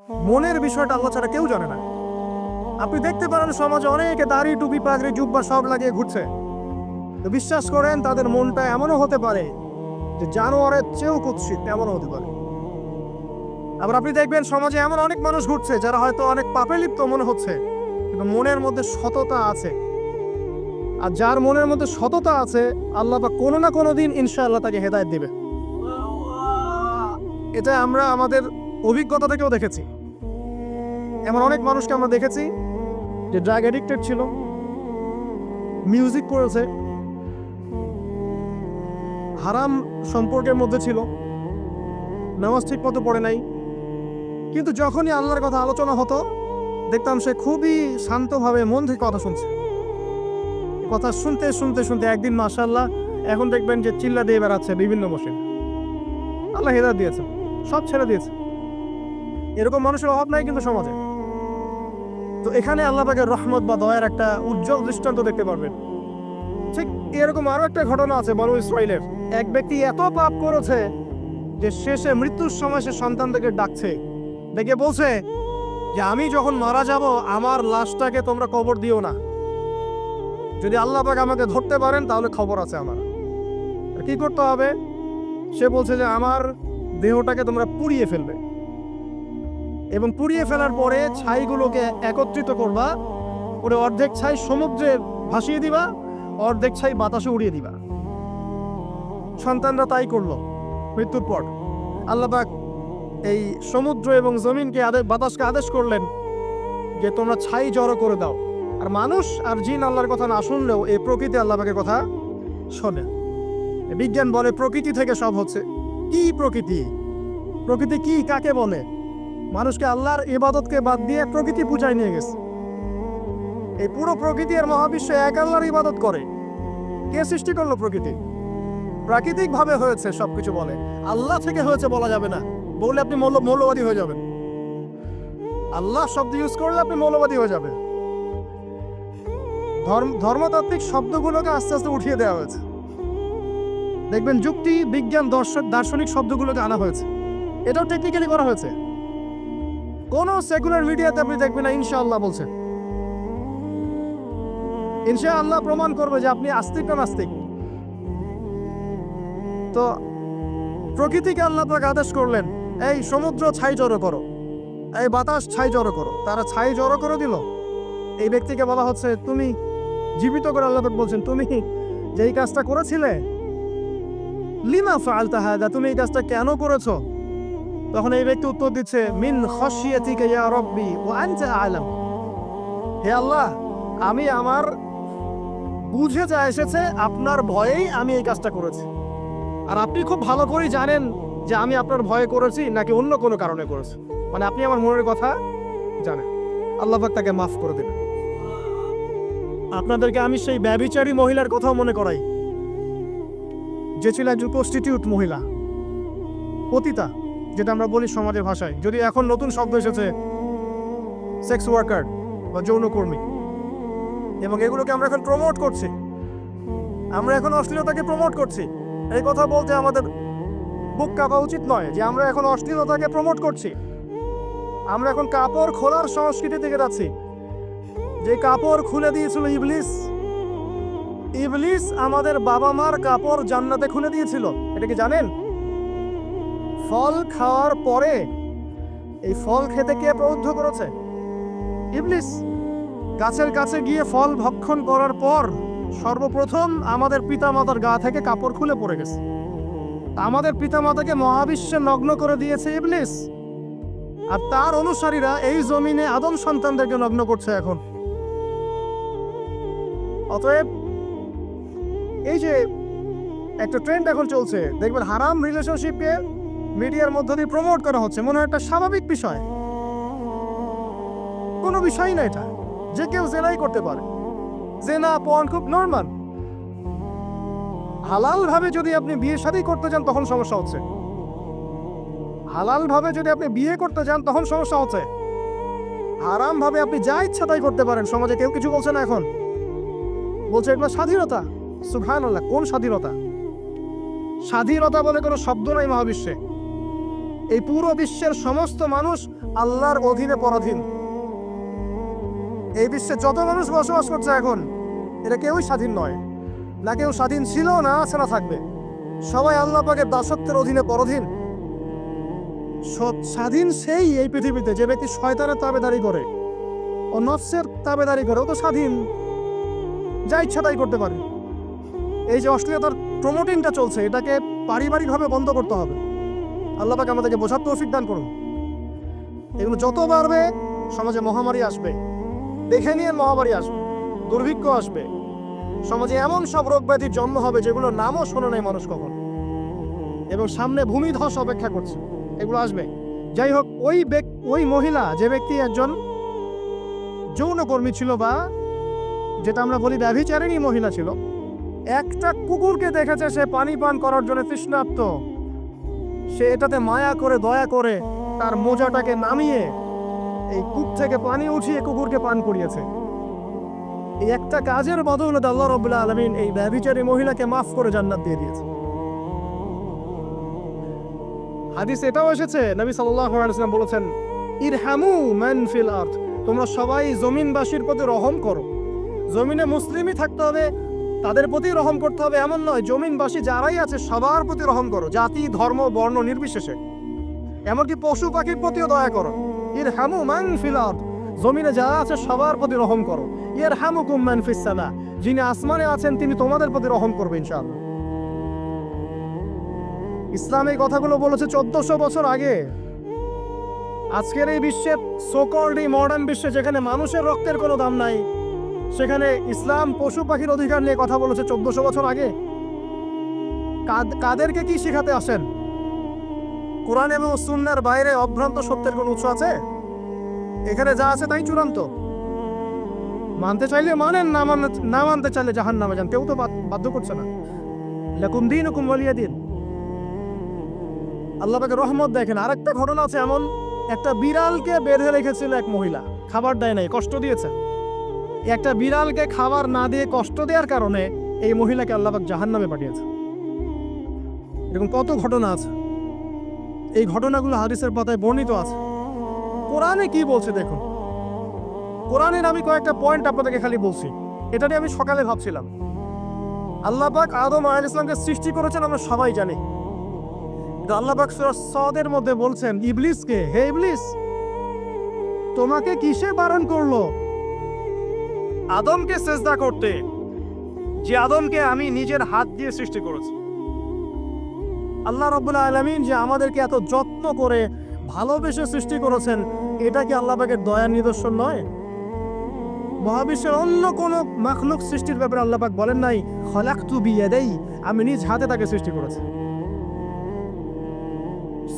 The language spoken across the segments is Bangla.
মনের বিষয়টা আল্লাহ ছাড়া কেউ জানে না। আপনি দেখতে পারেন সমাজে অনেকে দাড়ি টুপি পাগড়ি জুব্বা সব লাগিয়ে ঘুরছে, তো বিশ্বাস করেন তাদের মনটা এমনও হতে পারে যে জানোয়ারের চেয়েও কুৎসিত, এমনও হতে পারে। আবার আপনি দেখবেন সমাজে এমন অনেক মানুষ ঘুরছে যারা হয়তো অনেক পাপে লিপ্ত মনে হচ্ছে, কিন্তু মনের মধ্যে সততা আছে। আর যার মনের মধ্যে সততা আছে, আল্লাহ পাক কোনো না কোনো দিন ইনশাআল্লাহ তাকে হেদায়েত দিবে। এটা আমরা আমাদের অভিজ্ঞতা থেকেও দেখেছি। এমন অনেক মানুষকে আমরা দেখেছি যে ড্রাগ অ্যাডিক্টেড ছিল, মিউজিক করেছে, হারাম সম্পর্কের মধ্যে ছিল, নামাজ ঠিক মতো পড়ে নাই, কিন্তু যখনই আল্লাহর কথা আলোচনা হতো দেখতাম সে খুবই শান্তভাবে মন থেকে কথা শুনছে। কথা শুনতে শুনতে শুনতে একদিন মাশাআল্লাহ এখন দেখবেন যে চিল্লা দিয়ে বেড়াচ্ছে বিভিন্ন মসজিদ। আল্লাহ হেদায়েত দিয়েছে, সব ছেড়ে দিয়েছে। এরকম মানুষের অভাব নাই কিন্তু সমাজে। তো এখানে আল্লাহ পাকের রহমত বা দয়ার একটা উজ্জ্বল দৃষ্টান্ত দেখতে পারবেন। ঠিক এরকম আরো একটা ঘটনা আছে বনু ইসরাইলের। এক ব্যক্তি এত পাপ করেছে যে শেষে মৃত্যুর সময় সে সন্তানদেরকে ডাকছে, ডেকে বলছে যে আমি যখন মারা যাব আমার লাশটাকে তোমরা কবর দিও না, যদি আল্লাহ পাক আমাকে ধরতে পারেন তাহলে খবর আছে আমার। আর কি করতে হবে? সে বলছে যে আমার দেহটাকে তোমরা পুড়িয়ে ফেলবে, এবং পুড়িয়ে ফেলার পরে ছাইগুলোকে একত্রিত করবা, ওরে অর্ধেক ছাই সমুদ্রে ভাসিয়ে দিবা, অর্ধেক ছাই বাতাসে উড়িয়ে দিবা। সন্তানরা তাই করলো। মৃত্যুর পর আল্লাহ পাক এই সমুদ্র এবং জমিনকে বাতাসকে আদেশ করলেন যে তোমরা ছাই জড়ো করে দাও। আর মানুষ আর জিন আল্লাহর কথা না শুনলেও এই প্রকৃতি আল্লাহ পাকের কথা শোনে। বিজ্ঞান বলে প্রকৃতি থেকে সব হচ্ছে। কি প্রকৃতি? প্রকৃতি কি কাকে বলে? মানুষকে আল্লাহর ইবাদতকে বাদ দিয়ে প্রকৃতি পূজায় নিয়ে গেছে। এই পুরো প্রকৃতি আর মহাবিশ্ব এক আল্লাহর ইবাদত করে। কে সৃষ্টি করলো প্রকৃতি? প্রাকৃতিক ভাবে হয়েছে সবকিছু বলে, আল্লাহ থেকে হয়েছে বলা যাবে না। বললে আপনি মৌলবাদী হয়ে যাবেন। আল্লাহ শব্দ ইউজ করলে আপনি মৌলবাদী হয়ে যাবেন। ধর্মতাত্ত্বিক শব্দগুলোকে আস্তে আস্তে উঠিয়ে দেওয়া হয়েছে। দেখবেন যুক্তি বিজ্ঞান দার্শনিক শব্দগুলোকে আনা হয়েছে। এটাও টেকনিক্যালি করা হয়েছে। কোন সেকুলার মিডিয়াতে আপনি দেখবেন না ইনশাআল্লাহ বলছে। ইনশাআল্লাহ প্রমাণ করবে যে আপনি আস্তিক না নাস্তিক। তো প্রকৃতিকে আল্লাহ পাক আদেশ করলেন, এই সমুদ্র ছাই জড়ো করো, এই বাতাস ছাই জড়ো করো। তারা ছাই জড়ো করে দিল। এই ব্যক্তিকে বলা হচ্ছে তুমি জীবিত করে আল্লাহ পাক বলছেন তুমি যেই কাজটা করেছিলে, লিমা ফাআলতা হাযা, তুমি এই কাজটা কেন করেছো? তখন এই ব্যক্তি উত্তর দিচ্ছে, মিন খাশিয়াতিকা ইয়া রাব্বি ওয়া আনতা আ'লাম। হে আল্লাহ, আমি আমার বুঝে যা এসেছে আপনার ভয়েই আমি এই কাজটা করেছি। আর আপনি খুব ভালো করেই জানেন যে আমি আপনার ভয়ে করেছি নাকি অন্য কোনো কারণে করেছি। মানে আপনি আমার মনের কথা জানেন। আল্লাহ পাক তাকে মাফ করে দেবেন। আপনাদেরকে আমি সেই ব্যভিচারী মহিলার কথাও মনে করাই, যে ছিল একজন প্রস্টিটিউট মহিলা, পতিতা, যেটা আমরা বলি সমাজের ভাষায়। যদি এখন নতুন শব্দ এসেছে সেক্স ওয়ার্কার বা যৌনকর্মী, এবং এগুলোকে আমরা এখন প্রমোট করছি। আমরা এখন অশ্লীলতাকে প্রমোট করছি। এই কথা বলতে আমাদের বুক কাঁপা উচিত নয় যে আমরা এখন অশ্লীলতাকে প্রমোট করছি। আমরা এখন কাপড় খোলার সংস্কৃতি থেকে যাচ্ছি। যে কাপড় খুলে দিয়েছিল ইবলিস, ইবলিস আমাদের বাবা মার কাপড় জান্নাতে খুলে দিয়েছিল। এটা কি জানেন? ফল খাওয়ার পরে এই ফল খেতে কে প্রবুদ্ধ করেছে? ইবলিস। গাছের কাছে গিয়ে ফল ভক্ষণ করার পর সর্বপ্রথম আমাদের পিতামাতার গা থেকে কাপড় খুলে পড়ে গেছে। আমাদের পিতামাতাকে মহাবিশ্বে নগ্ন করে দিয়েছে ইবলিস, আর তার অনুসারীরা এই জমিনে আদম সন্তানদেরকে নগ্ন করছে এখন। অতএব এই যে একটা ট্রেন্ড এখন চলছে, দেখবেন হারাম রিলেশনশিপকে মিডিয়ার মধ্য দিয়ে প্রমোট করা হচ্ছে, মনে হয় একটা স্বাভাবিক বিষয়। কোনো বিষয় না এটা, যে কেউ জেনাই করতে পারে। জেনা পর্ন খুব নর্মাল। হালাল ভাবে যদি আপনি বিয়ে শাদী করতে যান তখন সমস্যা হচ্ছে। হালাল ভাবে যদি আপনি বিয়ে করতে যান তখন সমস্যা হচ্ছে। হারাম ভাবে আপনি যা ইচ্ছা তাই করতে পারেন, সমাজে কেউ কিছু বলছে না। এখন বলছে এটা স্বাধীনতা। সুবহানাল্লাহ, কোন স্বাধীনতা? স্বাধীনতা বলে কোনো শব্দ নাই মহাবিশ্বে। এই পুরো বিশ্বের সমস্ত মানুষ আল্লাহর অধীনে পরাধীন। এই বিশ্বে যত মানুষ বসবাস করছে এখন, এটা কেউই স্বাধীন নয়, না কেউ স্বাধীন ছিল, না আছে, না থাকবে। সবাই আল্লাহ পাকের দাসত্বের অধীনে পরাধীন। স্বাধীন সেই এই পৃথিবীতে যে ব্যক্তি শয়তানের তাবেদারি করে ও নফসের তাবেদারি করে, ও তো স্বাধীন, যা ইচ্ছা তাই করতে পারে। এই যে অশ্লীলতার প্রমোটিংটা চলছে, এটাকে পারিবারিকভাবে বন্ধ করতে হবে। আল্লাহ পাক আমাদেরকে বোঝার তৌফিক দান করুন। এগুলো যত বাড়বে সমাজে মহামারী আসবে, দেখে নিয়ে মহামারী আসবে, দুর্ভিক্ষ আসবে, সমাজে এমন সব রোগ ব্যাধির জন্ম হবে যেগুলোর নামও শোনে নাই মানুষ কখন, এবং সামনে ভূমিধস অপেক্ষা করছে, এগুলো আসবে। যাই হোক, ওই মহিলা, যে ব্যক্তি একজন যৌনকর্মী ছিল, বা যেটা আমরা বলি ব্যভিচারিণী মহিলা ছিল, একটা কুকুরকে দেখেছে সে পানি পান করার জন্য তৃষ্ণার্ত, সে এটাতে মায়া করে, দয়া করে তার মোজাটাকে নামিয়ে এই কূপ থেকে পানি উঠিয়ে কুকুরকে পান করিয়েছে। এই একটা কাজের বদৌলতে আল্লাহ রাব্বুল আলামিন এই ব্যভিচারী মহিলাকে মাফ করে জান্নাত দিয়ে দিয়েছে। হাদিস এটাও এসেছে, নবী সাল্লাল্লাহু আলাইহি ওয়াসাল্লাম বলেছেন, ইরহামু মান ফিল আরদ, তোমরা সবাই জমিনবাসীর প্রতি রহম করো। জমিনে মুসলিমই থাকতে হবে, তাদের প্রতি রহম করতে হবে এমন নয়, জমিনবাসী যারাই আছে সবার প্রতি রহম করো, জাতি ধর্ম বর্ণ নির্বিশেষে, এমনকি পশু পাখির প্রতিও দয়া করো। ইরহামু মান ফিল আরদ, জমিনে যারা আছে সবার প্রতি রহম করো। ইয়ারহামুকুম মান ফিস সামা, যিনি আসমানে আছেন তিনি তোমাদের প্রতি রহম করবেন ইনশাআল্লাহ। ইসলাম এই কথাগুলো বলেছে 1400 বছর আগে। আজকের এই বিশ্বের সোকল্ড এই মডার্ন বিশ্বে, যেখানে মানুষের রক্তের কোনো দাম নাই, সেখানে ইসলাম পশু পাখির অধিকার নিয়ে কথা বলেছে 1400 বছর আগে। কাদেরকে কি শেখাতে আসেন? কোরআন এবং সুন্নাহর বাইরে অভ্রান্ত সত্যের কোনো উৎস আছে? এখানে যা আছে তাই চূড়ান্ত। মানতে চাইলে মানেন, না মানতে চাইলে জাহান্নামে যান, কেউ তো বাধ্য করছে না। লাকুম দীনুকুম ওয়ালিয়া দিন। আল্লাহ পাকের রহমত দেখেন। আরেকটা ঘটনা আছে এমন, একটা বিড়ালকে বেঁধে রেখেছিল এক মহিলা, খাবার দেয় নাই, কষ্ট দিয়েছে। একটা বিড়ালকে খাবার না দিয়ে কষ্ট দেওয়ার কারণে এই মহিলাকে আল্লাহ পাক জাহান্নামে পাঠিয়েছে। এরকম কত ঘটনা আছে, এই ঘটনাগুলো হাদিসের পাতায় বর্ণিত আছে। কোরআনে কি বলছে দেখুন। কোরআনের আমি কয়েকটা পয়েন্ট আপনাদেরকে খালি বলছি, এটা নিয়ে আমি সকালে ভাবছিলাম। আল্লাহ পাক আদম আলাইহিস সালামকে সৃষ্টি করেছেন আমরা সবাই জানি। আল্লাহ পাক সূরা সাদের মধ্যে বলছেন ইবলিসকে, হে ইবলিস, তোমাকে কিসে বারণ করলো আদমকে সিজদা করতে, যে আদমকে আমি নিজের হাত দিয়ে সৃষ্টি করেছি। আল্লাহ রাব্বুল আলামিন যে আমাদেরকে এত যত্ন করে ভালোবেসে সৃষ্টি করেছেন, এটা কি আল্লাহ পাকের দয়ার নিদর্শন নয়? মহাবিশ্বের অন্য কোন মাখলুক সৃষ্টির ব্যাপারে আল্লাহ পাক বলেন নাই খলাকতু বিয়াদাই, আমি নিজ হাতে তাকে সৃষ্টি করেছি।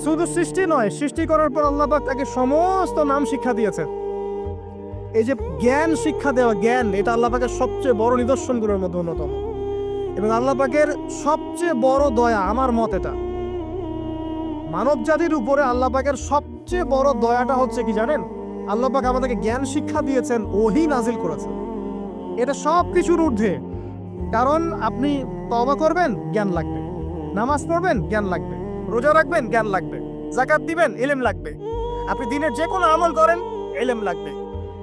শুধু সৃষ্টি নয়, সৃষ্টি করার পর আল্লাহ পাক তাকে সমস্ত নাম শিক্ষা দিয়েছেন। এই যে জ্ঞান শিক্ষা দেওয়া, জ্ঞান, এটা আল্লাহ পাকের সবচেয়ে বড় নিদর্শনগুলোর মধ্যে অন্যতম। এবং আল্লাহ পাকের সবচেয়ে বড় দয়া, আমার মত এটা, মানব জাতির উপরে আল্লাহ পাকের সবচেয়ে বড় দয়াটা হচ্ছে কি জানেন? আল্লাহ পাক আমাদেরকে জ্ঞান শিক্ষা দিয়েছেন, ওহী নাজিল করেছেন। এটা সব কিছুর ঊর্ধ্বে। কারণ আপনি তওবা করবেন, জ্ঞান লাগবে। নামাজ পড়বেন, জ্ঞান লাগবে। রোজা রাখবেন, জ্ঞান লাগবে। যাকাত দিবেন, ইলম লাগবে। আপনি দিনের যে কোনো আমল করেন, ইলম লাগবে।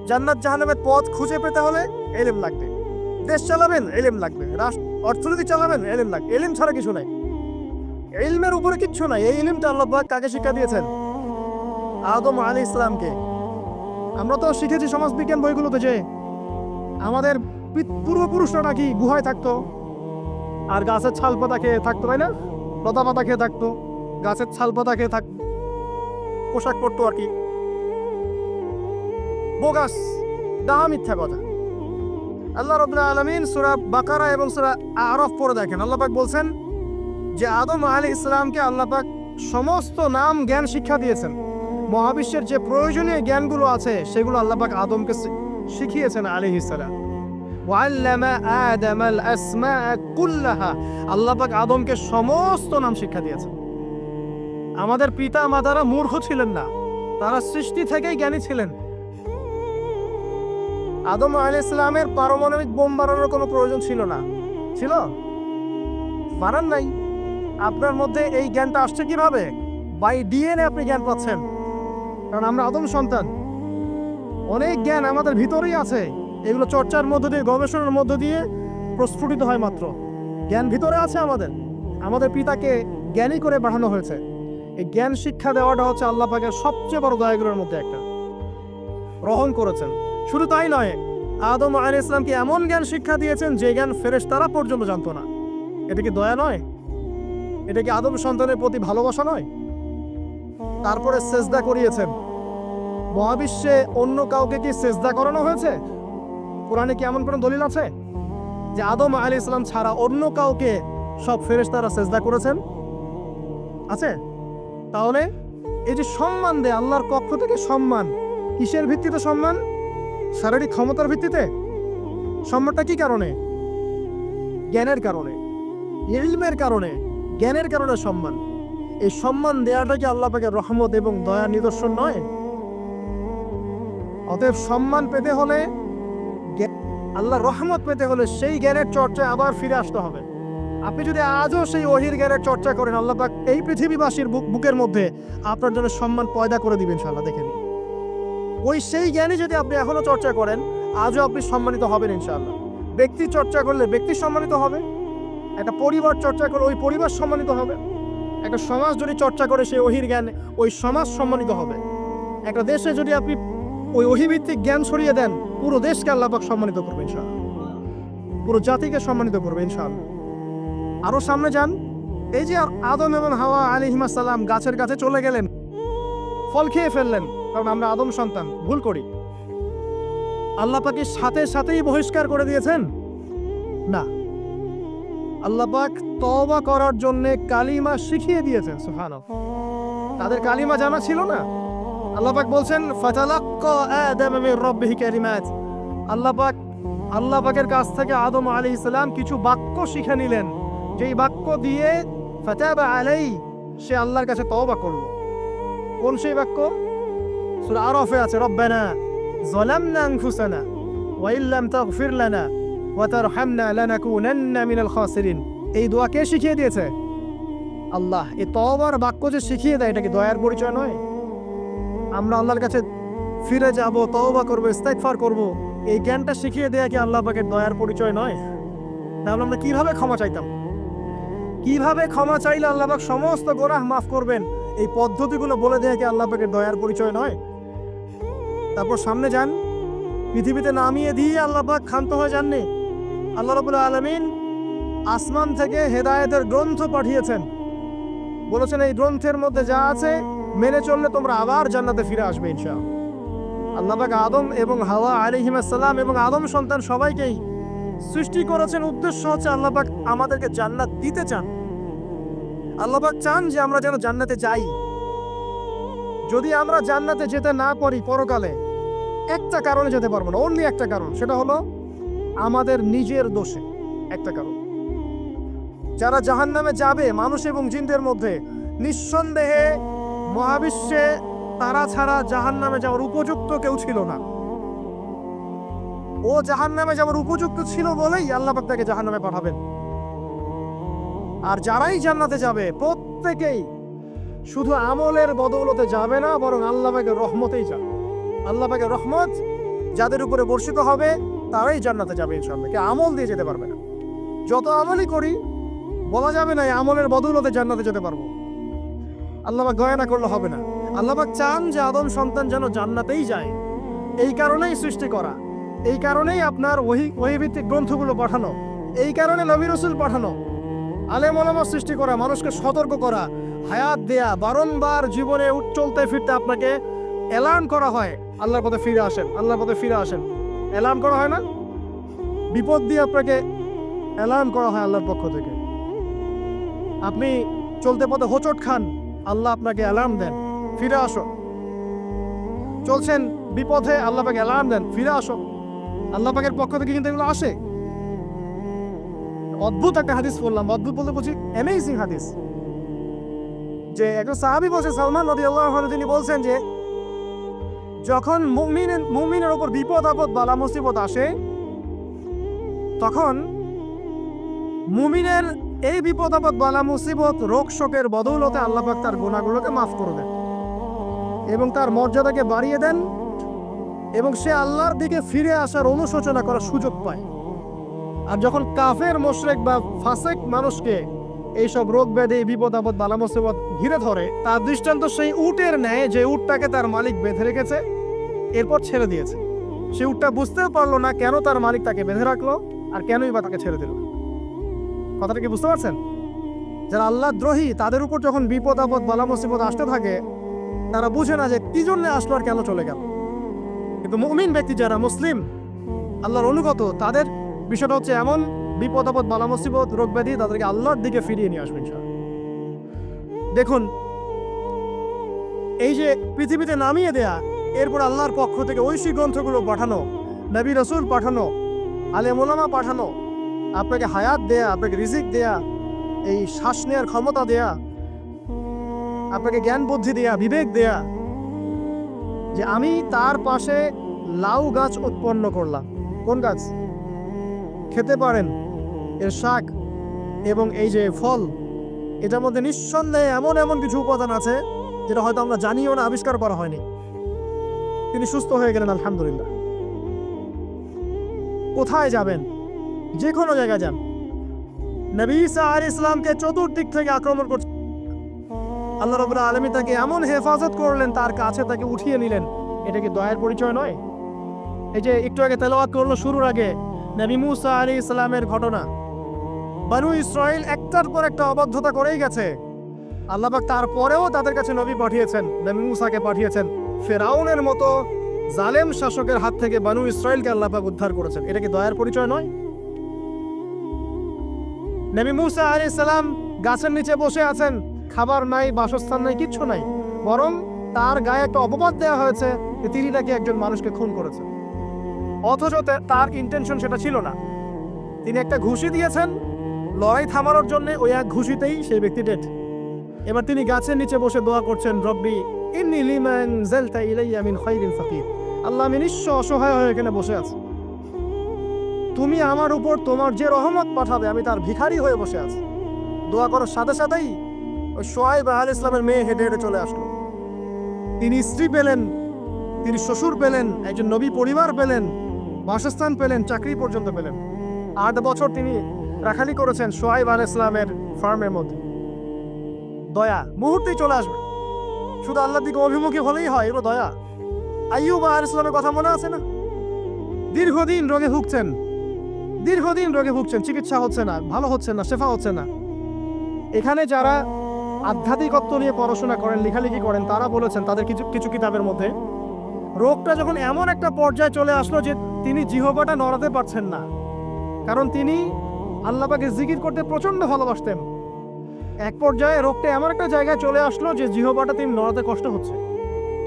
জান্নাত জাহান্নামের পথ খুঁজে পেতে হলে ইলম লাগবে। দেশ চালাবেন, ইলম লাগবে। অর্থনীতি চালাবেন, ইলম লাগবে। ইলম ছাড়া কিছু নাই, ইলমের উপরে কিচ্ছু নাই। এই ইলমটা আল্লাহ পাক কাকে শিক্ষা দিয়েছেন? আদম আলাইহিস সালামকে। আমরা তো শিখেছি সমাজবিজ্ঞান বইগুলোতে যে আমাদের পূর্বপুরুষরা নাকি গুহায় থাকতো, আর গাছের ছাল পাতা খেয়ে থাকতো, তাই না? লতা পাতা খেয়ে থাকতো, গাছের ছাল পাতা খেয়ে থাকতো, পোশাক পরতো আর কি। বোগাস, ডাহা, মিথ্যা কথা। আল্লাহ রাব্বুল আলামিন সূরা বাকারা এবং সূরা আরাফ পড়ে দেখেন, আল্লাহ পাক বলছেন যে আদম আলাইহিস সালামকে আল্লাহ পাক সমস্ত নাম জ্ঞান শিক্ষা দিয়েছেন। মহাবিশ্বের যে প্রয়োজনীয় জ্ঞানগুলো আছে সেগুলো আল্লাহ পাক আদমকে শিখিয়েছেন আলাইহিস সালাম। ওয়াল্লামা আদামাল আসমা কুল্লাহা, আল্লাহ পাক আদমকে সমস্ত নাম শিক্ষা দিয়েছেন। আমাদের পিতা মাতারা মূর্খ ছিলেন না, তারা সৃষ্টি থেকেই জ্ঞানী ছিলেন। আদম আলাইহিস সালামের পারমাণবিক বোম বানানোর কোনো প্রয়োজন ছিল না, ছিল? বানান নাই। আপনার মধ্যে এই জ্ঞানটা আসছে কিভাবে? বাই ডিএনএ আপনি জ্ঞান পাচ্ছেন, কারণ আমরা আদম সন্তান। অনেক জ্ঞান আমাদের ভিতরেই আছে, এগুলো চর্চার মধ্য দিয়ে, গবেষণার মধ্য দিয়ে প্রস্ফুটিত হয় মাত্র। জ্ঞান ভিতরে আছে আমাদের, আমাদের পিতাকে জ্ঞানী করে বাড়ানো হয়েছে। এই জ্ঞান শিক্ষা দেওয়াটা হচ্ছে আল্লাহ পাকের সবচেয়ে বড় দয়াগুলোর মধ্যে একটা। গ্রহণ করেছেন, শুধু তাই নয়, আদম আলাইহিস সালামকে এমন জ্ঞান শিক্ষা দিয়েছেন যে জ্ঞান ফেরেশতারা পর্যন্ত জানতো না। এটা কি দয়া নয়? এটা কি আদম সন্তানের প্রতি ভালোবাসা নয়? তারপরে সেজদা করিয়েছেন। মহাবিশ্বে অন্য কাউকে কি সেজদা করানো হয়েছে? কোরআনে কি এমন কোনো দলিল আছে যে আদম আলাইহিস সালাম ছাড়া অন্য কাউকে সব ফেরেশতারা সেজদা করেছেন? আছে? তাহলে এই যে সম্মান দেয় আল্লাহর পক্ষ থেকে, সম্মান কিসের ভিত্তিতে? সম্মান শারীরিক ক্ষমতার ভিত্তিতে? সম্মানটা কি কারণে? জ্ঞানের কারণে, ইলমের কারণে, জ্ঞানের কারণে সম্মান। এই সম্মান দেওয়াটা কি আল্লাহ পাকের রহমত এবং দয়ার নিদর্শন নয়? অতএব সম্মান পেতে হলে, আল্লাহর রহমত পেতে হলে সেই জ্ঞানের চর্চায় আবার ফিরে আসতে হবে। আপনি যদি আজও সেই ওহির জ্ঞানের চর্চা করেন, আল্লাহ পাক এই পৃথিবীবাসীর বুকের মধ্যে আপনার জন্য সম্মান পয়দা করে দিবেন ইনশাআল্লাহ। দেখে নিন, ওই সেই জ্ঞানী যদি আপনি এখনো চর্চা করেন, আজও আপনি সম্মানিত হবেন ইনশাআল্লাহ। ব্যক্তি চর্চা করলে ব্যক্তি সম্মানিত হবে, একটা পরিবার চর্চা করলে ওই পরিবার সম্মানিত হবে, একটা সমাজ যদি চর্চা করে সেই ওহির জ্ঞান, ওই সমাজ সম্মানিত হবে। একটা দেশে যদি আপনি ওই ওহিভিত্তিক জ্ঞান ছড়িয়ে দেন, পুরো দেশকে আল্লাহ পাক সম্মানিত করবে ইনশাআল্লাহ, পুরো জাতিকে সম্মানিত করবে ইনশাআল্লাহ। আরো সামনে যান, এই যে আদম এবং হাওয়া আলাইহিস সালাম গাছের কাছে চলে গেলেন, ফল খেয়ে ফেললেন, কারণ আমরা আদম সন্তান, ভুল করি। আল্লাহ পাকের সাথে সাথেই বহিষ্কার করে দিয়েছেন? না, আল্লাহ পাক তওবা করার জন্য কালিমা শিখিয়ে দিয়েছেন। সুবহানাল্লাহ, তাদের কালিমা জানা ছিল না। আল্লাহ পাক বলছেন ফাতালাক্কা আদম মির রাব্বিহি কালিমাত। আল্লাহ পাকের কাছ থেকে আদম আলাইহিস সালাম কিছু বাক্য শিখে নিলেন, যেই বাক্য দিয়ে ফাতাবা আলাইহি, সে আল্লাহর কাছে তওবা করলো। কোন সেই বাক্য? সূরা আরাফে আছে, রব্বানা যালামনা আনফুসানা ওয়া ইল্লাম তাগফির লানা ওয়া তারহামনা লানাকুনান্না মিনাল খাসিরিন। এই দোয়া কে শিখিয়ে দিয়েছে? আল্লাহ। এই তওবার বাক্য যে শিখিয়ে দেয়, এটা কি দয়ার পরিচয় নয়? আমরা আল্লাহর কাছে ফিরে যাব, তওবা করব, ইস্তিগফার করব, এই জ্ঞানটা শিখিয়ে দেয়া কি আল্লাহ পাকের দয়ার পরিচয় নয়? তাহলে আমরা কিভাবে ক্ষমা চাইতাম? কিভাবে ক্ষমা চাইলে আল্লাহ পাক সমস্ত গুনাহ মাফ করবেন, এই পদ্ধতিগুলো বলে দেয়া কি আল্লাহ পাকের দয়ার পরিচয় নয়? তারপর সামনে যান, পৃথিবীতে নামিয়ে দিয়ে আল্লাহ পাক ক্ষান্ত হয়ে যাননি। আল্লাহ রাব্বুল আলামিন আসমান থেকে হেদায়েতের গ্রন্থ পাঠিয়েছেন, বলেছেন এই গ্রন্থের মধ্যে যা আছে মেনে চললে তোমরা আবার জান্নাতে ফিরে আসবে ইনশাআল্লাহ। আল্লাহ পাক আদম এবং হাওয়া আলাইহিস সালাম এবং আদম সন্তান সবাইকেই সৃষ্টি করেছেন, উদ্দেশ্য হচ্ছে আল্লাহ পাক আমাদেরকে জান্নাত দিতে চান। আল্লাহ পাক চান যে আমরা যেন জান্নাতে যাই। যদি আমরা জান্নাতে যেতে না পারি পরকালে, একটা কারণে যেতে পারবো না, অনলি একটা কারণ, সেটা হলো আমাদের নিজের দোষে। একটা কারণ, যারা জাহান্নামে যাবে মানুষ এবং জিনদের মধ্যে, নিঃসন্দেহে মহাবিশ্বে তারা ছাড়া জাহান্নামে যাওয়ার উপযুক্ত কেউ ছিল না। ও জাহান্নামে যাওয়ার উপযুক্ত ছিল বলেই আল্লাহ পাক তাকে জাহান্নামে পাঠাবেন। আর যারাই জান্নাতে যাবে প্রত্যেকেই শুধু আমলের বদৌলতে যাবে না, বরং আল্লাহ পাকের রহমতেই যাবে। আল্লাহ পাকের রহমত যাদের উপরে বর্ষিত হবে তারাই জান্নাতে যাবে ইনশাআল্লাহ। কে আমল দিয়ে যেতে পারবে না। যত আমলই করি বলা যাবে না এই আমলের বদৌলতে জান্নাতে যেতে পারবো। আল্লাহ পাক দয়া না করলে হবে না। আল্লাহ পাক চান যে আদম সন্তান যেন জান্নাতেই যায়। এই কারণেই সৃষ্টি করা, এই কারণেই আপনার ওহীভিত্তিক গ্রন্থগুলো পাঠানো, এই কারণে নবী রাসূল পাঠানো, আলেম ওলামা সৃষ্টি করা, মানুষকে সতর্ক করা, হায়াত দেয়া, বারংবার জীবনে চলতে ফিরতে আপনাকে এলার্ম করা হয় আল্লাহর পথে ফিরে আসেন, আল্লাহর পথে ফিরে আসেন। এলার্ম করা হয় না? বিপদ দিয়ে আপনাকে এলার্ম করা হয় আল্লাহর পক্ষ থেকে। আপনি চলতে পথে হোঁচট খান, আল্লাহ আপনাকে অ্যালার্ম দেন, ফিরে আসো। চলছেন বিপথে, আল্লাহ পাক অ্যালার্ম দেন, ফিরে আসো। আল্লাহ পাকের পক্ষ থেকে কিন্তু এগুলো আসে। অদ্ভুত একটা হাদিস বললাম, অদ্ভুত বলতে বলছি অ্যামেজিং হাদিস, যে একজন সাহাবী বলছে, সালমান রাদিয়াল্লাহু আনহু, তিনি বলছেন যে যখন মুমিনের উপর বিপদ আপদ বালা মুসিবত আসে, তখন মুমিনের এই বিপদ আপদ বালা মুসিবত রোগ শোকের বদৌলতে আল্লাহ পাক তার গুনাহগুলোকে মাফ করে দেন এবং তার মর্যাদাকে বাড়িয়ে দেন এবং সে আল্লাহর দিকে ফিরে আসার অনুশোচনা করার সুযোগ পায়। আর যখন কাফের মুশরিক বা ফাসিক মানুষকে এইসব রোগ ব্যাধি বিপদ আপদ বালা মুসিবত ঘিরে ধরে, তার দৃষ্টান্ত সেই উটের ন্যায় যে উটটাকে তার মালিক বেঁধে রেখেছে এরপর ছেড়ে দিয়েছে। সে উটটা বুঝতেও পারলো না কেন তার মালিক তাকে বেঁধে রাখলো আর কেনই বা তাকে ছেড়ে দিল। কথাটা কি বুঝতে পারছেন? যারা আল্লাহ দ্রোহী তাদের উপর যখন বিপদ আপদ বালা মুসিবত আসতে থাকে তারা বুঝে না যে কি জন্য আসলো আর কেন চলে গেল। কিন্তু মুমিন ব্যক্তি যারা মুসলিম আল্লাহর অনুগত তাদের বিষয়টা হচ্ছে এমন বিপদ আপদ বালা মুসিবত রোগ ব্যাধি তাদেরকে আল্লাহর দিকে ফিরিয়ে নিয়ে আসবে ইনশাআল্লাহ। দেখুন, এই যে পৃথিবীতে নামিয়ে দেয়া, এরপর আল্লাহর পক্ষ থেকে ঐশী গ্রন্থগুলো পাঠানো, নবী রাসূল পাঠানো, আলেম ওলামা পাঠানো, আপনাকে হায়াত দেয়া, আপনাকে রিজিক দেয়া, এই শ্বাস নেওয়ার ক্ষমতা দেয়া, আপনাকে জ্ঞান বুদ্ধি দেয়া, বিবেক দেয়া, যে আমি তার পাশে লাউ গাছ উৎপন্ন করলাম। কোন গাছ? খেতে পারেন এর শাক এবং এই যে ফল, এটার মধ্যে নিঃসন্দেহে এমন এমন কিছু উপাদান আছে যেটা হয়তো আমরা জানিও না, আবিষ্কার করা হয়নি। তিনি সুস্থ হয়ে গেলেন আলহামদুলিল্লাহ। কোথায় যাবেন? যে কোনো জায়গায় যান। নবী ঈসা আলাইহিস সালামকে চতুর্দিক থেকে আক্রমণ করছে, আল্লাহ রাব্বুল আলামিন তাকে এমন হেফাজত করলেন, তার কাছে তাকে উঠিয়ে নিলেন। এটা কি দয়ার পরিচয় নয়? এই যে একটু আগে তেলাওয়াত করলো শুরুর আগে নবী মুসা আলাইহিস সালামের ঘটনা, বনু ইসরাইল একটার পর একটা অবাধ্যতা করেই গেছে। আল্লাহ পাক তারপরেও তাদের কাছে নবী পাঠিয়েছেন, নবী মুসাকে পাঠিয়েছেন। ফেরাউনের মতো জালেম শাসকের হাত থেকে বনু ইসরাইলকে আল্লাহ পাক উদ্ধার করেছেন। এটা কি দয়ার পরিচয় নয়? নবী মুসা আলাইহিস সালাম গাছের নিচে বসে আছেন, খাবার নাই, বাসস্থান নাই, কিচ্ছু নাই, বরং তার গায়ে একটা অপবাদ দেওয়া হয়েছে যে তিনি নাকি একজন মানুষকে খুন করেছেন। অথচ তার ইন্টেনশন সেটা ছিল না। তিনি একটা ঘুষি দিয়েছেন লড়াই থামানোর জন্য, ওই এক ঘুষিতেই সেই ব্যক্তি ডেড। এবার তিনি গাছের নিচে বসে দোয়া করছেন, রব্বি ইন্নী লিমা আনজালতা ইলাইয়া মিন খায়রিন ফাকির। আল্লাহ, আমি নিঃস্ব অসহায় হয়ে এখানে বসে আছি, তুমি আমার উপর তোমার যে রহমত পাঠাবে আমি তার ভিখারি হয়ে বসে আছি। দোয়া করার সাথে সাথেই ওই শুআয়ব আলাইহিস সালামের মেয়ে হেঁটে হেঁটে চলে আসলো। তিনি স্ত্রী পেলেন, তিনি শ্বশুর পেলেন, একজন নবী পরিবার পেলেন, বাসস্থান পেলেন, চাকরি পর্যন্ত পেলেন। 8 বছর তিনি রাখালি করেছেন শুআয়ব আলাইহিস সালামের ফার্মের মধ্যে। দয়া মুহূর্তেই চলে আসবে, শুধু আল্লাহর দিকে অভিমুখী হলেই হয়, এগুলো দয়া। আইয়ুব আলাইহিস সালামের কথা মনে আছে না? দীর্ঘদিন রোগে ভুগছেন, চিকিৎসা হচ্ছে না, ভালো হচ্ছে না, শেফা হচ্ছে না। এখানে যারা আধ্যাত্মিকত্ব নিয়ে পড়াশোনা করেন, লেখালেখি করেন, তারা বলেছেন তাদের কিছু কিতাবের মধ্যে, রোগটা যখন এমন একটা পর্যায়ে চলে আসলো যে তিনি জিহ্বাটা নড়াতে পারছেন না, কারণ তিনি আল্লাহ পাকে জিকির করতে প্রচন্ড ভালোবাসতেন। এক পর্যায়ে রোগটা এমন একটা জায়গায় চলে আসলো যে জিহ্বাটা তিনি নড়াতে কষ্ট হচ্ছে।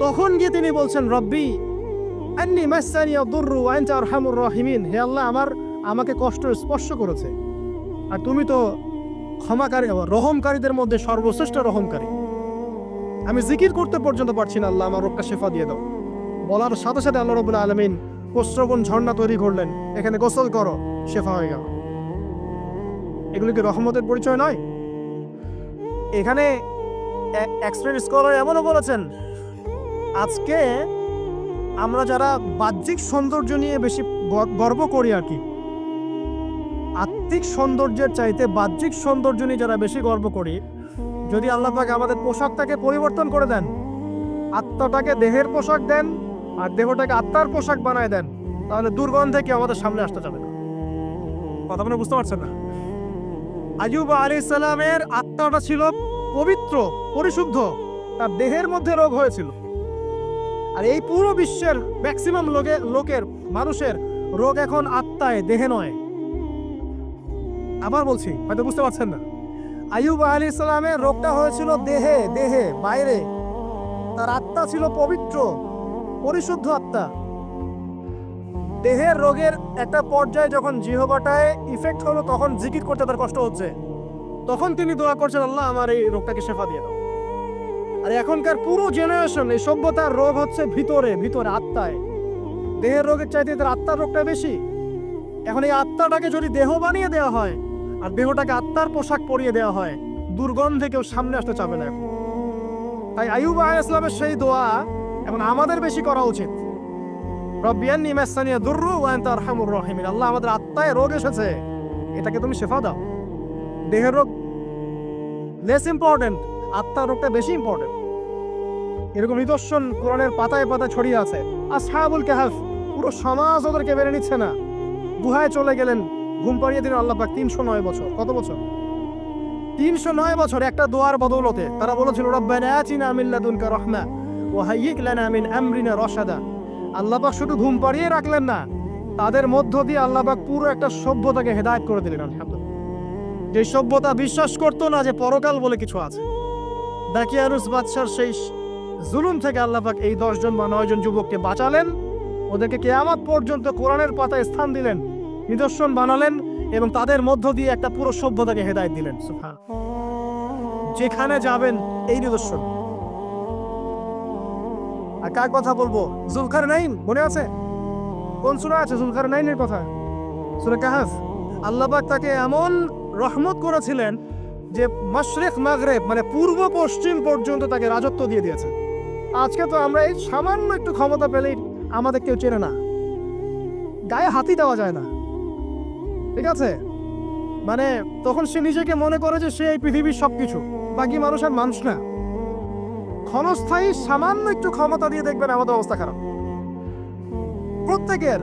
তখন গিয়ে তিনি বলছেন, রব্বি আন্নী মাসসানি আদ-দুররু ওয়া আনতা আরহামুর রাহিমিন। হে আল্লাহ, আমাকে কষ্ট স্পর্শ করেছে, আর তুমি তো ক্ষমাকারী, রহমকারীদের মধ্যে সর্বশ্রেষ্ঠ রহমকারী। আমি জিকির করতে পর্যন্ত পারছি না, আল্লাহ আমার রোগটা শেফা দিয়ে দাও। বলার সাথে সাথে আল্লাহ রাব্বুল আলামিন প্রস্রবণ ঝর্ণা তৈরি করলেন, এখানে গোসল করো, শেফা হয়ে গেল। এগুলো কি রহমতের পরিচয় নয়? এখানে এক্সট্রা স্কলার এমনও বলেছেন, আজকে আমরা যারা বাহ্যিক সৌন্দর্য নিয়ে বেশি গর্ব করি আর কি, আত্মিক সৌন্দর্যের চাইতে বাহ্যিক সৌন্দর্য নিয়ে যারা বেশি গর্ব করি, যদি আল্লাহ পাক আমাদের পোশাকটাকে পরিবর্তন করে দেন, আত্মাটাকে দেহের পোশাক দেন আর দেহটাকে আত্মার পোশাক বানায় দেন, তাহলে দুর্গন্ধে কি আমাদের সামনে আসতে যাবে না। কথা মনে বুঝতে পারছেন না? আইয়ুব আলাইহিস সালামের আত্মাটা ছিল পবিত্র, পরিশুদ্ধ, তার দেহের মধ্যে রোগ হয়েছিল। আর এই পুরো বিশ্বের ম্যাক্সিমাম লোকের মানুষের রোগ এখন আত্মায়, দেহে নয়। আবার বলছি, হয়তো বুঝতে পারছেন না। আইয়ুব আলাইহিস সালামের রোগটা হয়েছিল দেহে, বাইরে। তার আত্মা ছিল পবিত্র, পরিশুদ্ধ আত্মা। দেহের রোগের একটা পর্যায়ে যখন জিহ্বাটায় ইফেক্ট হলো, তখন জিকির করতে তার কষ্ট হচ্ছে, তখন তিনি দোয়া করছেন, আল্লাহ আমার এই রোগটাকে শেফা দিয়ে দাও। আর এখনকার পুরো জেনারেশন, এই সভ্যতার রোগ হচ্ছে ভিতরে আত্মায়। দেহের রোগের চাইতে তার আত্মার রোগটা বেশি। এখন এই আত্মাটাকে যদি দেহ বানিয়ে দেওয়া হয় আর দেহটাকে আত্মার পোশাক পরিয়ে দেওয়া হয়, দুর্গন্ধে কেউ সামনে আসতে চাবে না। তাই আইয়ুব আলাইহিস সালামের সেই দোয়া এবং আমাদের বেশি করা উচিত। রব্বিয়ান্নি মাসানিয়া দুররু ওয়া আনতা আরহামুর রাহিমিন। আল্লাহ, আমাদের আত্মায় রোগ এসেছে, এটাকে তুমি শেফা দাও। দেহের রোগ লেস ইম্পর্টেন্ট, আত্মার রোগটা বেশি ইম্পর্টেন্ট। এরকম নিদর্শন কোরআনের পাতায় পাতায় ছড়িয়ে আছে। আসহাবুল কাহফ, পুরো সমাজ ওদেরকে মেনে নিচ্ছে না, গুহায় চলে গেলেন, ঘুম পাড়িয়ে দিলেন আল্লাহ পাক। 309 বছর। কত বছর? 309 বছর একটা দোয়ার বদৌলতে। তারা বলেছিল রব্বানা আতিনা মিন লাদুনকা রাহমা ওয়া হাইয়্যিক লানা মিন আমরিনা রাশাদা। আল্লাহ পাক শুধু ঘুম পাড়িয়ে রাখলেন না, তাদের মধ্য দিয়ে আল্লাহ পাক পুরো একটা সভ্যতাকে হেদায়েত করে দিলেন। আলহামদুলিল্লাহ। যে সভ্যতা বিশ্বাস করতো না যে পরকাল বলে কিছু আছে, দাকিয়ানুস বাদশার সেই জুলুম থেকে আল্লাহ পাক এই 10 জন বা 9 জন যুবককে বাঁচালেন, ওদেরকে কিয়ামত পর্যন্ত কোরআনের পাতায় স্থান দিলেন, নিদর্শন বানালেন এবং তাদের মধ্য দিয়ে একটা পুরো সভ্যতাকে হেদায়েত দিলেন। সুবহান। যেখানে যাবেন এই নিদর্শন। আর কার কথা বলবো? যুলকারনাইন, মনে আছে? কোন সূরা আছে যুলকারনাইনের কথা? সূরা কাহফ। আল্লাহ পাক তাকে এমন রহমত করেছিলেন যে মাশরিক মাগরিব মানে পূর্ব পশ্চিম পর্যন্ত তাকে রাজত্ব দিয়ে দিয়েছে। আজকে তো আমরা এই সামান্য একটু ক্ষমতা পেলেই আমাদের কেউ চেনে না, গায়ে হাতি দেওয়া যায় না, ঠিক আছে? মানে তখন সে নিজেকে মনে করে যে সে এই পৃথিবীর সবকিছু, বাকি মানুষ আর মানুষ না। ক্ষণস্থায়ী সামান্য একটু ক্ষমতা দিয়ে দেখবেন আমাদের অবস্থা খারাপ। প্রত্যেকের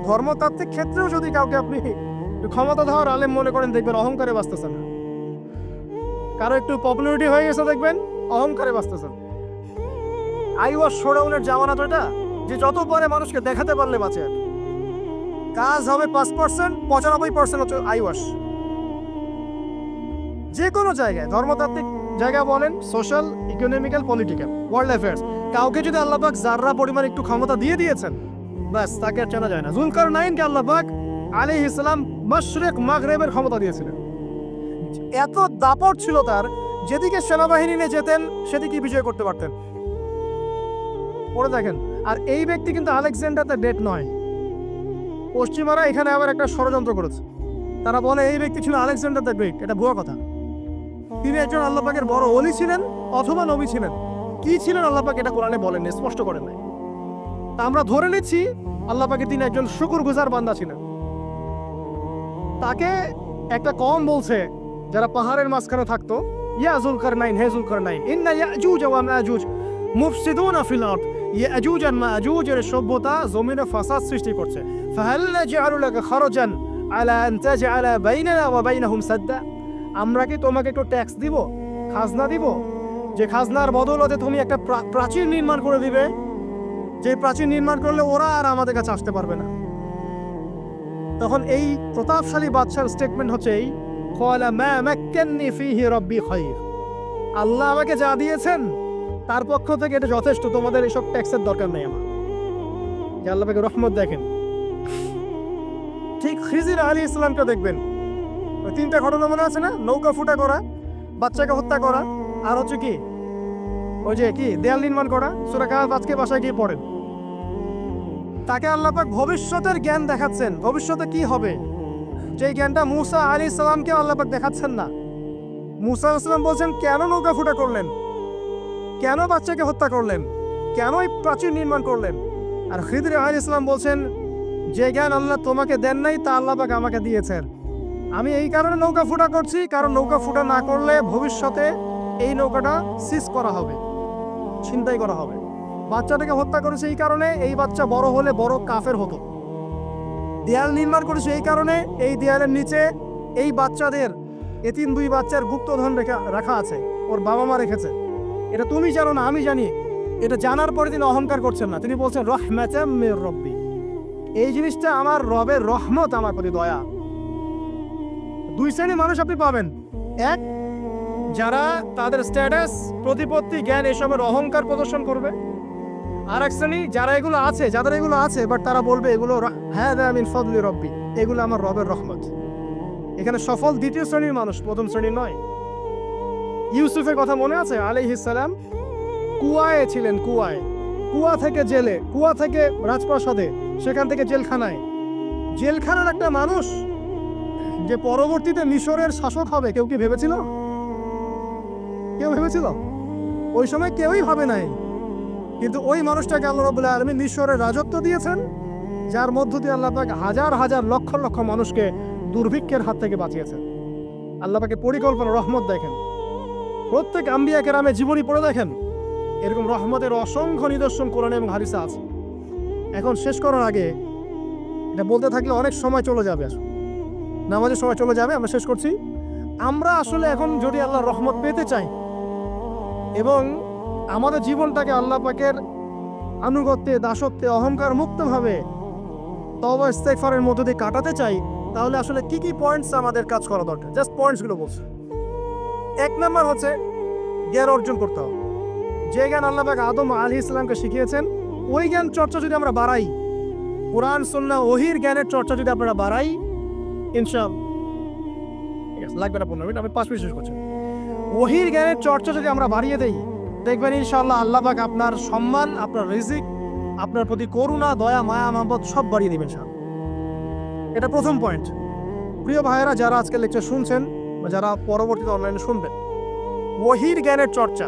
ধর্মতাত্ত্বিক ক্ষেত্রেও যদি কাউকে আপনি ক্ষমতা দেওয়ার আলেম মনে করেন, দেখবেন অহংকারে বাঁচতেছে না। কারো একটু পপুলারিটি হয়ে গেছে, দেখবেন অহংকারে বাঁচতেছেন। আই ওয়াশ শোডাউনের জামানা তো এটা, যে যত পরে মানুষকে দেখাতে পারলে বাঁচে। আর কাজ হবে 5%, 95% হচ্ছে আই ওয়াশ। যে কোনো জায়গায়, ধর্মতাত্ত্বিক জায়গা বলেন, social, economical, political, world affairs, কাউকে যদি আল্লাহ পাক যাররা পরিমাণ একটু ক্ষমতা দিয়ে দিয়েছেন, ব্যাস তাকে আর চেনা যায় না। যুলকারনাইনকে আল্লাহ পাক আলাইহিস সালাম মাশরিক মাগরিবের ক্ষমতা দিয়েছিলেন। এত দাপট ছিল তার, যেদিকে সেনাবাহিনী নিয়ে যেতেন সেদিকে বিজয় করতে পারতেন। পড়ে দেখেন। আর এই ব্যক্তি কিন্তু আলেকজান্ডার দ্য গ্রেট নয়। পশ্চিমারা এখানে আবার একটা ষড়যন্ত্র করেছে। তারা বলে এই ব্যক্তি ছিল আলেকজান্ডার দ্য গ্রেট। এটা ভুয়া কথা। তিনি একজন আল্লাহ পাকের বড় ওলি ছিলেন অথবা নবী ছিলেন। কি ছিলেন আল্লাহ পাক এটা কোরআনে বলেন, স্পষ্ট করেন নাই। তা আমরা ধরে নিচ্ছি আল্লাহ পাকে তিনি একজন শুকরগুজার বান্দা ছিলেন। তাকে একটা কম বলছে যারা পাহাড়ের মাঝখানে থাকতো, ইয়া যুলকারনাইন, হে যুলকারনাইন, ইন্না ইয়াজুজ ওয়া মাজুজ মুফসিদুনা ফিল আরদ। ইয়াজুজ আর মাজুজের সভ্যতা জমিনে ফাসাদ সৃষ্টি করছে। ফাহাল নাজআলু লাকা খারাজান আলা আন তাজআলা বাইনানা ওয়া বাইনাহুম সাদ্দা। আমরা কি তোমাকে একটু ট্যাক্স দিব, খাজনা দিব, যে খাজনার বদৌলতে তুমি একটা প্রাচীর নির্মাণ করে দিবে, যে প্রাচীর নির্মাণ করলে ওরা আর আমাদের কাছে আসতে পারবে না। তখন এই প্রতাপশালী বাদশার স্টেটমেন্ট হচ্ছে এই, ক্বালা মা মাক্কান্নি ফীহি রাব্বি খায়র। আল্লাহ আমাকে যা দিয়েছেন তার পক্ষ থেকে এটা যথেষ্ট, তোমাদের এসব ট্যাক্সের দরকার নেই আমার। যে আল্লাহ পাকের রহমত দেখেন। ঠিক খিজির আলাইহিস সালামকে দেখবেন, ওই 3টা ঘটনা মনে আছে না? নৌকা ফুটা করা, বাচ্চাকে হত্যা করা, আর হচ্ছে কি ওই যে কি দেয়াল নির্মাণ করা। সূরা কাহফ আজকে বাসায় গিয়ে পড়েন। তাকে আল্লাহ পাক ভবিষ্যতের জ্ঞান দেখাচ্ছেন, ভবিষ্যতে কি হবে, যে জ্ঞানটা মূসা আলাইহিস সালামকে আল্লাহ পাক দেখাচ্ছেন না। মূসা আলাইহিস সালাম বলছেন কেন নৌকা ফুটা করলেন, কেন বাচ্চাকে হত্যা করলেন, কেন এই প্রাচীর নির্মাণ করলেন। আর খিদর আলাইহিস সালাম বলছেন যে জ্ঞান আল্লাহ তোমাকে দেন নাই তা আল্লাহ পাক আমাকে দিয়েছেন। আমি এই কারণে নৌকা ফুটা করছি, কারণ নৌকা ফুটা না করলে ভবিষ্যতে এই নৌকাটা সিজ করা হবে, ছিনতাই করা হবে। বাচ্চাটাকে হত্যা করেছে এই কারণে, এই বাচ্চা বড় হলে বড় কাফের হতো। দেয়াল নির্মাণ করেছে এই কারণে, এই দেয়ালের নিচে এই বাচ্চাদের এতিম 2 বাচ্চার গুপ্তধন রাখা আছে, ওর বাবা মা রেখেছে। এটা তুমি জানো না, আমি জানি। এটা জানার পরে তিনি অহংকার করছেন না, তিনি বলছেন রাহমাতাম মির রাব্বি, এই জিনিসটা আমার রবের রহমত, আমার প্রতি দয়া। 2 শ্রেণীর মানুষ আপনি পাবেন। এক, যারা তাদের স্ট্যাটাস, প্রতিপত্তি, জ্ঞান এসবের অহংকার প্রদর্শন করবে। আর এক শ্রেণী যারা এগুলো আছে, যাদের এগুলো আছে বাট তারা বলবে এগুলো হাযা মিন ফাদলি রাব্বি, এগুলো আমার রবের রহমত। এখানে সফল 2য় শ্রেণীর মানুষ, 1ম শ্রেণীর নয়। ইউসুফের কথা মনে আছে? আলাইহিস সালাম কুয়ায় ছিলেন, কুয়া থেকে জেলে, কুয়া থেকে রাজপ্রাসাদে, সেখান থেকে জেলখানায়। জেলখানার একটা মানুষ যে পরবর্তীতে মিশরের শাসক হবে কেউ কি ভেবেছিল? কেউ ভেবেছিল? ওই সময় কেউই ভাবে নাই। কিন্তু ওই মানুষটাকে আল্লাহ রাব্বুল আলামিন মিশরের রাজত্ব দিয়েছেন, যার মধ্য দিয়ে আল্লাহ পাক হাজার হাজার লক্ষ লক্ষ মানুষকে দুর্ভিক্ষের হাত থেকে বাঁচিয়েছেন। আল্লাহ পাকের পরিকল্পনা, রহমত দেখেন। প্রত্যেক আম্বিয়া কেরামের জীবনী পড়ে দেখেন, এরকম রহমতের অসংখ্য নিদর্শন কোরআনে এবং হাদিসে আছে। এখন শেষ করার আগে এটা বলতে থাকলে অনেক সময় চলে যাবে, নামাজের সময় চলে যাবে, আমরা শেষ করছি। আমরা আসলে এখন যদি আল্লাহর রহমত পেতে চাই এবং আমাদের জীবনটাকে আল্লাহ পাকের আনুগত্যে, দাসত্বে, অহংকার মুক্তভাবে তওবা ইস্তেগফারের মধ্য দিয়ে কাটাতে চাই, তাহলে আসলে কি কি পয়েন্টস আমাদের কাজ করা দরকার? জাস্ট পয়েন্টসগুলো বলছি। 1 নাম্বার হচ্ছে জ্ঞান অর্জন করতে হবে। যে জ্ঞান আল্লাহ পাক আদম আলাইহিস সালামকে শিখিয়েছেন, ওই জ্ঞান চর্চা যদি আমরা বাড়াই, কোরআন সুন্নাহ ওহির জ্ঞানের চর্চা যদি আপনারা বাড়াই, ইনশাআল্লাহ ঠিক আছে, লাগবে না 15 মিনিট, আমি 5 মিনিট শেষ করছি। ওহির জ্ঞানের চর্চা যদি আমরা বাড়িয়ে দেই, দেখবেন ইনশাআল্লাহ আল্লাহ পাক আপনার সম্মান, আপনার রিজিক, আপনার প্রতি করুণা, দয়া, মায়া, মহব্বত সব বাড়িয়ে দিবেন ইনশাআল্লাহ। এটা প্রথম পয়েন্ট। প্রিয় ভাইয়েরা, যারা আজকে লেকচার শুনছেন বা যারা পরবর্তীতে অনলাইনে শুনবেন, ওহির জ্ঞানের চর্চা।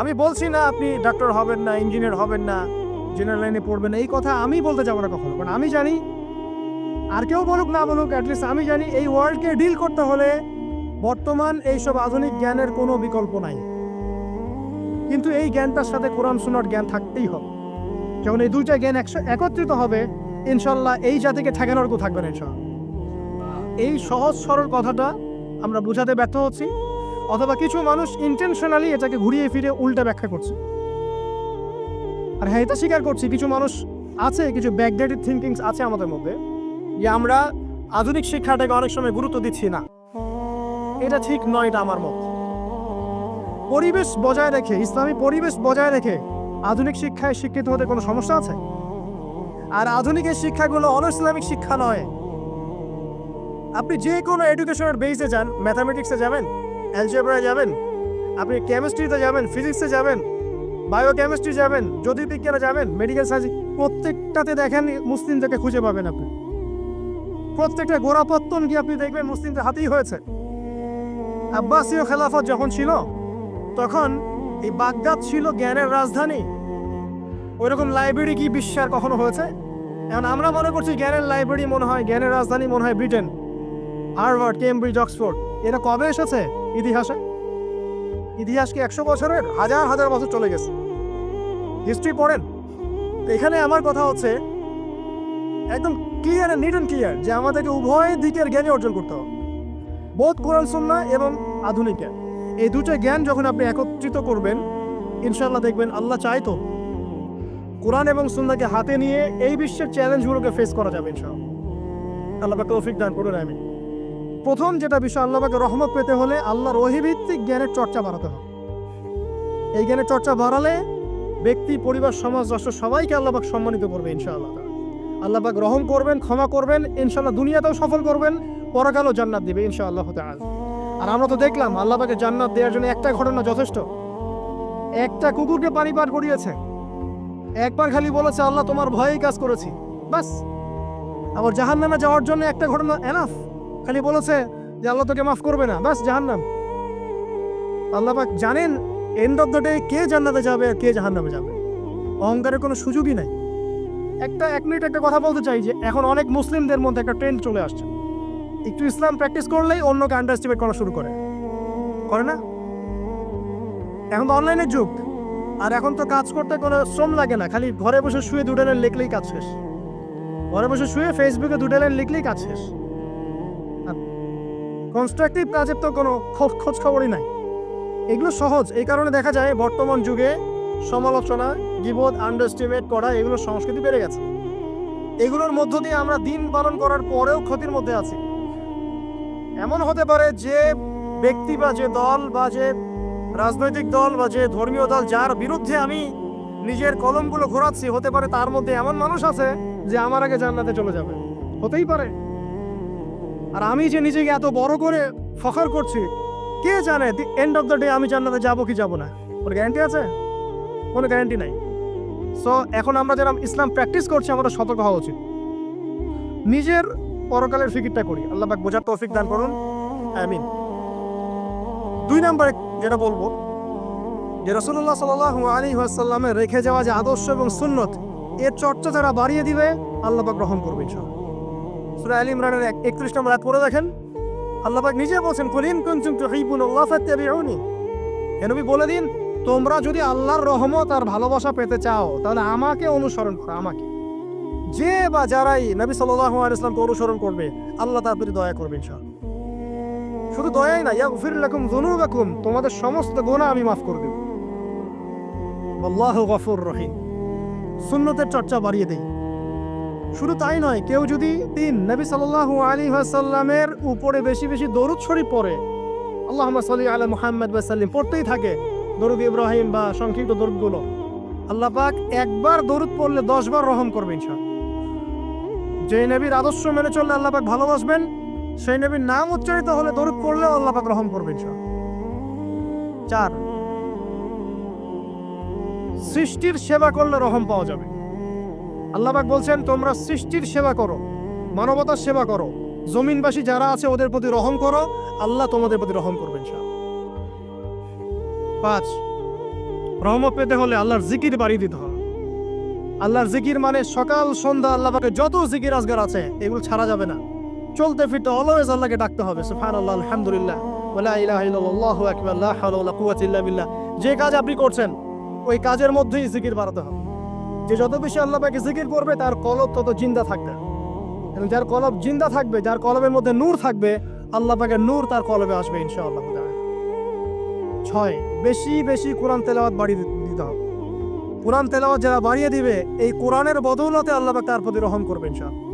আমি বলছি না আপনি ডাক্তার হবেন না, ইঞ্জিনিয়ার হবেন না, জেনারেল লাইনে পড়বেন না, এই কথা আমি বলতে যাবো না কখনো। কারণ আমি জানি, আর কেউ বলুক না বলুক, অ্যাটলিস্ট আমি জানি এই ওয়ার্ল্ডকে ডিল করতে হলে বর্তমান এইসব আধুনিক জ্ঞানের কোনো বিকল্প নাই। কিন্তু এই জ্ঞানটার সাথে কোরআন সুন্নাহর জ্ঞান থাকতেই হবে। যখন এই দুইটা জ্ঞান একত্রিত হবে, ইনশাল্লাহ এই জাতিকে ঠেকানোর কেউ থাকবে না ইনশাল্লাহ। এই সহজ সরল কথাটা আমরা বোঝাতে ব্যর্থ হচ্ছি, অথবা কিছু মানুষ ইন্টেনশনালি এটাকে ঘুরিয়ে ফিরে উল্টা ব্যাখ্যা করছে। আর হ্যাঁ, এটা স্বীকার করছি, কিছু মানুষ আছে, কিছু ব্যাকডেটেড থিঙ্কিংস আছে আমাদের মধ্যে, যে আমরা আধুনিক শিক্ষাটাকে অনেক সময় গুরুত্ব দিচ্ছি না। এটা ঠিক নয়, এটা আমার মত। পরিবেশ বজায় রেখে, ইসলামী পরিবেশ বজায় রেখে আধুনিক শিক্ষায় শিক্ষিত হতে কোনো সমস্যা আছে? আর আধুনিকের শিক্ষাগুলো অনইসলামিক শিক্ষা নয়। আপনি যে কোনো এডুকেশনের বেসে যান, ম্যাথামেটিক্সে যাবেন, অ্যালজেব্রায় যাবেন, আপনি কেমিস্ট্রিতে যাবেন, ফিজিক্সে যাবেন, বায়োকেমিস্ট্রি যাবেন, জ্যোতির্বিজ্ঞানে যাবেন, মেডিকেল সায়েন্স, প্রত্যেকটাতে দেখেন মুসলিমদেরকে খুঁজে পাবেন। আপনি প্রত্যেকটা গোড়াপত্তন গিয়ে আপনি দেখবেন মুসলিমদের হাতেই হয়েছে। আব্বাসীয় খেলাফত যখন ছিল, তখন এই বাগদাদ ছিল জ্ঞানের রাজধানী। ওইরকম লাইব্রেরি কি বিশ্বের কখনো হয়েছে? এখন আমরা মনে করছি জ্ঞানের লাইব্রেরি মনে হয়, জ্ঞানের রাজধানী মনে হয় ব্রিটেন, হার্ভার্ড, কেমব্রিজ, অক্সফোর্ড। এটা কবে এসেছে ইতিহাসে? ইতিহাস কি 100 বছরের? হাজার হাজার বছর চলে গেছে। হিস্ট্রি পড়েন। এখানে আমার কথা হচ্ছে একদম ক্লিয়ার, নিট অ্যান্ড ক্লিয়ার, যে আমাদেরকে উভয় দিকের জ্ঞানই অর্জন করতে হবে, বোধ কোরআন সুন্নাহ এবং আধুনিক জ্ঞান। এই দুটো জ্ঞান যখন আপনি একত্রিত করবেন, ইনশাআল্লাহ দেখবেন আল্লাহ চাইতো কোরআন এবং সুন্নাহকে হাতে নিয়ে এই বিশ্বের চ্যালেঞ্জগুলোকে ফেস করা যাবে ইনশাআল্লাহ। আল্লাহ পাক তৌফিক দান করুন, আমিন। প্রথম যেটা বিষয়, আল্লাহ পাকের রহমত পেতে হলে আল্লাহর ওহীভিত্তিক জ্ঞানের চর্চা বাড়াতে হবে। এই জ্ঞানের চর্চা বাড়ালে ব্যক্তি, পরিবার, সমাজ, রাষ্ট্র সবাইকে আল্লাহ পাক সম্মানিত করবে ইনশাআল্লাহ। আল্লাহ পাক রহম করবেন, ক্ষমা করবেন, ইনশাআল্লাহ দুনিয়াতেও সফল করবেন, পরকালেও জান্নাত দিবে ইনশাআল্লাহ তাআলা। আর আমরা তো দেখলাম আল্লাহ পাকে জান্নাত দেওয়ার জন্য একটা ঘটনা যথেষ্ট। একটা কুকুরকে পানি পার করিয়েছে, একবার খালি বলেছে আল্লাহ তোমার ভয়েই কাজ করেছি, বাস। আবার জাহান্নামে যাওয়ার জন্য একটা ঘটনা এনাফ, খালি বলেছে যে আল্লাহ তোকে মাফ করবে না, বাস জাহান্নাম। আল্লাহ পাক জানেন এন্ড অফ দ্য ডে কে জান্নাতে যাবে আর কে জাহান্নামে যাবে। অহংকারের কোনো সুযোগই নাই। এক মিনিট একটা কথা বলতে চাই, যে এখন অনেক মুসলিমদের মধ্যে একটা ট্রেন্ড চলে আসছে, একটু ইসলাম প্র্যাকটিস করলেই অন্যকে আন্ডার এস্টিমেট করা শুরু করে না? এখন তো অনলাইনের যুগ, আর এখন তো কাজ করতে কোনো শ্রম লাগে না, খালি ঘরে বসে শুয়ে 2 লাইন লিখলেই কাজ শেষ। ঘরে বসে শুয়ে ফেসবুকে 2 লাইন লিখলেই কাজ শেষ। কনস্ট্রাকটিভ কাজের তো কোনো খোঁজ খবরই নাই। এগুলো সহজ, এই কারণে দেখা যায় বর্তমান যুগে সমালোচনা, গীবত, আন্ডার এস্টিমেট করা, এগুলোর সংস্কৃতি বেড়ে গেছে। এগুলোর মধ্য দিয়ে আমরা দিন পালন করার পরেও ক্ষতির মধ্যে আছি। এমন হতে পারে যে ব্যক্তি বা যে দল বা যে রাজনৈতিক দল বা যে ধর্মীয় দল যার বিরুদ্ধে আমি নিজের কলমগুলো ঘোরাচ্ছি, হতে পারে তার মধ্যে এমন মানুষ আছে যে আমার আগে জান্নাতে চলে যাবে, হতেই পারে। আর আমি যে নিজেকে এত বড় করে ফখর করছি, কে জানে এন্ড অফ দ্য ডে আমি জান্নাতে যাবো কি যাবো না, কোনো গ্যারান্টি আছে? কোনো গ্যারান্টি নাই। সো এখন আমরা যারা ইসলাম প্র্যাকটিস করছি, আমাদের সতর্ক হওয়া উচিত। নিজের পরকালের ফিকিরটা করি। আল্লাহ পাক বোঝার তৌফিক দান করুন, আমিন। 2 নম্বরে যেটা বলবো যে রাসূলুল্লাহ সাল্লাল্লাহু আলাইহি ওয়াসাল্লামের রেখে যাওয়া যে আদর্শ এবং সুন্নত, এর চর্চা যারা বাড়িয়ে দিবে আল্লাহ পাক রহম করবে ইনশাআল্লাহ। সূরা আলে ইমরানের 31 নম্বর আয়াত পড়ে দেখেন, আল্লাহ পাক নিজে বলেন, কুল ইন কুনতুম তুহিব্বুনাল্লাহ ফাত্তাবিউনি। হে নবী বলে দিন, তোমরা যদি আল্লাহর রহমত আর ভালোবাসা পেতে চাও তাহলে আমাকে অনুসরণ করো, আমাকে। যে বা যারাই নবী সাল্লাল্লাহু আলাইহি ওয়াসাল্লামকে অনুসরণ করবে আল্লাহ তার প্রতি দয়া করবে ইনশাআল্লাহ। শুধু দয়াই না, ইয়াগফির লাকুম যুনুবাকুম, তোমাদের সমস্ত গুনাহ আমি মাফ করে দেব। আল্লাহু গফুর রহিম। সুন্নতের চর্চা বাড়িয়ে দেই। শুধু তাই নয়, কেউ যদি নবী সাল্লাল্লাহু আলাইহি ওয়াসাল্লামের উপরে বেশি বেশি দরুদ শরীফ পড়ে, আল্লাহুম্মা সাল্লি আলা মুহাম্মাদ ওয়া সাল্লিম পড়তেই থাকে, দরুদ ইব্রাহিম বা সংক্ষিপ্ত দরুদগুলো, আল্লাহ পাক একবার দরুদ পড়লে 10 বার রহম করবে ইনশাআল্লাহ। যে নবীর আদর্শ মেনে চললে আল্লাহ পাক ভালোবাসবেন, সেই নবীর নাম উচ্চারিত হলে দরুদ পড়লে আল্লাহ পাক রহম করবে ইনশাআল্লাহ। 4, সৃষ্টির সেবা করলে রহম পাওয়া যাবে। আল্লাহ পাক বলছেন, তোমরা সৃষ্টির সেবা করো, মানবতার সেবা করো, জমিনবাসী যারা আছে ওদের প্রতি রহম করো, আল্লাহ তোমাদের প্রতি রহম করবেন ইনশাআল্লাহ। 5, রহমত পেতে হলে আল্লাহর জিকির বাড়িয়ে দিতে হবে। আল্লাহর জিকির মানে সকাল সন্ধ্যা আল্লাহ পাকের যত জিকির আজগার আছে এগুলো ছাড়া যাবে না। চলতে ফিরতে অলওয়েজ আল্লাহকে ডাকতে হবে, সুবহানাল্লাহ, আলহামদুলিল্লাহ, ওয়ালা ইলাহা ইল্লাল্লাহ, আল্লাহু আকবার, লা হাওলা ওয়ালা কুওয়াতা ইল্লা বিল্লাহ। যে কাজ আপনি করছেন ওই কাজের মধ্যেই জিকির বাড়াতে হবে। যে যত বেশি আল্লাহ পাকে জিকির করবে তার কলব তত জিন্দা থাকবে, এবং যার কলব জিন্দা থাকবে, যার কলবের মধ্যে নূর থাকবে, আল্লাহ পাকের নূর তার কলবে আসবে ইনশাআল্লাহ। 6, বেশি বেশি কোরআন তেলাওয়াত বাড়িয়ে দিতে হবে। কোরআন তেলাওয়াত যারা বাড়িয়ে দিবে এই কোরআনের বদৌলতে আল্লাহ পাক তার প্রতি রহম করবে ইনশাআল্লাহ।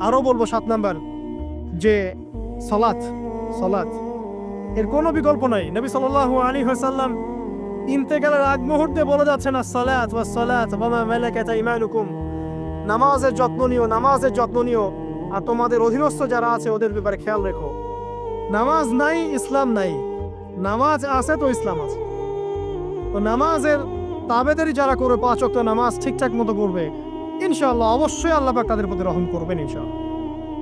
আরো বলবো 7 নাম্বার যে সালাত, সালাত এর কোনো বিকল্প নাই। নবী সাল্লাল্লাহু আলাইহি ওয়াসাল্লাম ইন্তেকালের আগ মুহূর্তে বলে যাচ্ছেন, আসসালাত ওয়াস সালাত ওয়া মা মালাকাত আইমানুকুম, নামাজের যত্ন নিও, নামাজের যত্ন নিও, আর তোমাদের অধীনস্থ যারা আছে ওদের ব্যাপারে খেয়াল রেখো। নামাজ নাই ইসলাম নাই, নামাজ আছে তো ইসলাম আছে। তো নামাজের তাবেদারি যারা করবে, 5 ওয়াক্ত নামাজ ঠিকঠাক মতো করবে, ইনশাআল্লাহ অবশ্যই আল্লাহ পাক তাদের প্রতি রহম করবেন ইনশাআল্লাহ।